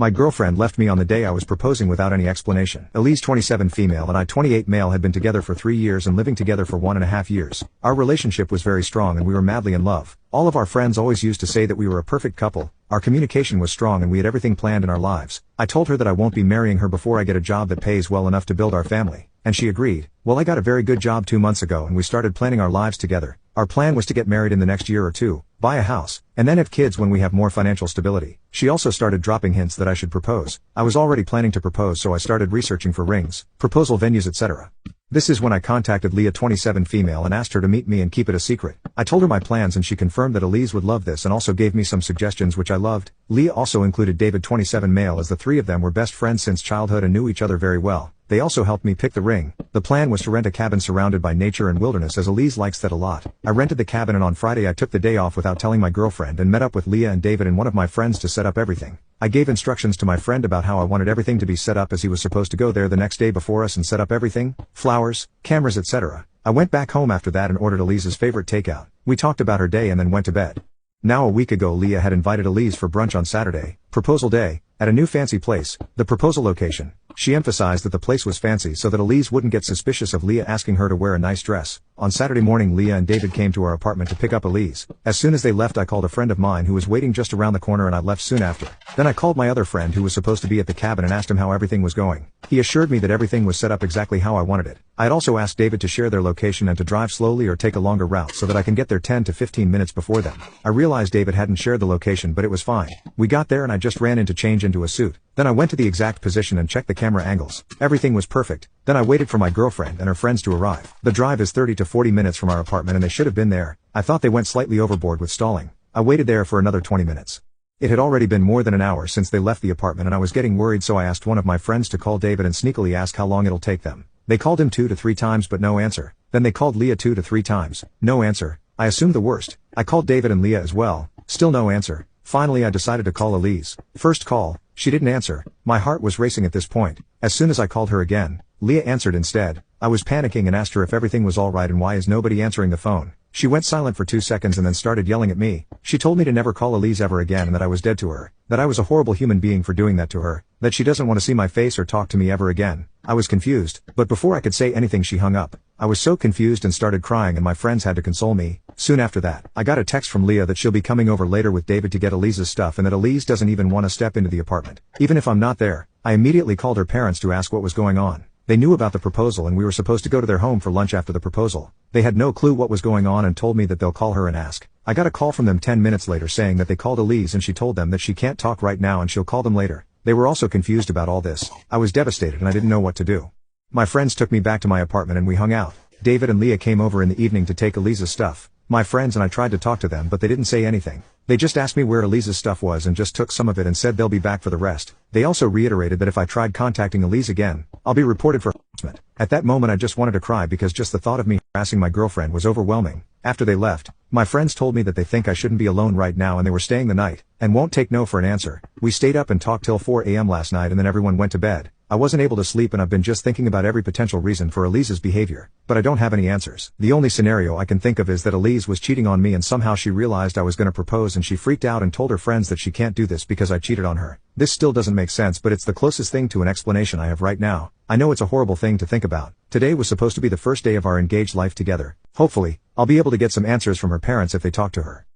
My girlfriend left me on the day I was proposing without any explanation. Elise 27 female and I 28 male had been together for 3 years and living together for 1.5 years. Our relationship was very strong and we were madly in love. All of our friends always used to say that we were a perfect couple. Our communication was strong and we had everything planned in our lives. I told her that I won't be marrying her before I get a job that pays well enough to build our family. And she agreed. Well, I got a very good job 2 months ago and we started planning our lives together. Our plan was to get married in the next year or two, buy a house, and then have kids when we have more financial stability. She also started dropping hints that I should propose. I was already planning to propose, so I started researching for rings, proposal venues, etc. This is when I contacted Leah 27 female and asked her to meet me and keep it a secret. I told her my plans and she confirmed that Elise would love this and also gave me some suggestions which I loved. Leah also included David 27 male, as the three of them were best friends since childhood and knew each other very well. They also helped me pick the ring. The plan was to rent a cabin surrounded by nature and wilderness, as Elise likes that a lot. I rented the cabin and on Friday I took the day off without telling my girlfriend and met up with Leah and David and one of my friends to set up everything. I gave instructions to my friend about how I wanted everything to be set up, as he was supposed to go there the next day before us and set up everything, flowers, cameras, etc. I went back home after that and ordered Elise's favorite takeout. We talked about her day and then went to bed. Now a week ago Leah had invited Elise for brunch on Saturday, proposal day, at a new fancy place, the proposal location. She emphasized that the place was fancy so that Elise wouldn't get suspicious of Leah asking her to wear a nice dress. On Saturday morning Leah and David came to our apartment to pick up Elise. As soon as they left I called a friend of mine who was waiting just around the corner and I left soon after. Then I called my other friend who was supposed to be at the cabin and asked him how everything was going. He assured me that everything was set up exactly how I wanted it. I had also asked David to share their location and to drive slowly or take a longer route so that I can get there 10 to 15 minutes before them. I realized David hadn't shared the location, but it was fine. We got there and I just ran in to change into a suit. Then I went to the exact position and checked the camera angles. Everything was perfect. Then I waited for my girlfriend and her friends to arrive. The drive is 30 to 40 minutes from our apartment and they should have been there. I thought they went slightly overboard with stalling. I waited there for another 20 minutes. It had already been more than an hour since they left the apartment and I was getting worried, so I asked one of my friends to call David and sneakily ask how long it'll take them. They called him 2 to 3 times but no answer. Then they called Leah 2 to 3 times. No answer. I assumed the worst. I called David and Leah as well. Still no answer. Finally I decided to call Elise. First call. She didn't answer. My heart was racing at this point. As soon as I called her again, Leah answered instead. I was panicking and asked her if everything was alright and why is nobody answering the phone. She went silent for 2 seconds and then started yelling at me. She told me to never call Elise ever again and that I was dead to her. That I was a horrible human being for doing that to her. That she doesn't want to see my face or talk to me ever again. I was confused, but before I could say anything she hung up. I was so confused and started crying and my friends had to console me. Soon after that, I got a text from Leah that she'll be coming over later with David to get Elise's stuff and that Elise doesn't even want to step into the apartment. Even if I'm not there, I immediately called her parents to ask what was going on. They knew about the proposal and we were supposed to go to their home for lunch after the proposal. They had no clue what was going on and told me that they'll call her and ask. I got a call from them 10 minutes later saying that they called Elise and she told them that she can't talk right now and she'll call them later. They were also confused about all this. I was devastated and I didn't know what to do. My friends took me back to my apartment and we hung out. David and Leah came over in the evening to take Elise's stuff. My friends and I tried to talk to them but they didn't say anything. They just asked me where Elise's stuff was and just took some of it and said they'll be back for the rest. They also reiterated that if I tried contacting Elise again, I'll be reported for harassment. At that moment I just wanted to cry because just the thought of me harassing my girlfriend was overwhelming. After they left, my friends told me that they think I shouldn't be alone right now and they were staying the night, and won't take no for an answer. We stayed up and talked till 4 a.m. last night and then everyone went to bed. I wasn't able to sleep and I've been just thinking about every potential reason for Elise's behavior, but I don't have any answers. The only scenario I can think of is that Elise was cheating on me and somehow she realized I was gonna propose and she freaked out and told her friends that she can't do this because I cheated on her. This still doesn't make sense, but it's the closest thing to an explanation I have right now. I know it's a horrible thing to think about. Today was supposed to be the first day of our engaged life together. Hopefully, I'll be able to get some answers from her parents if they talk to her.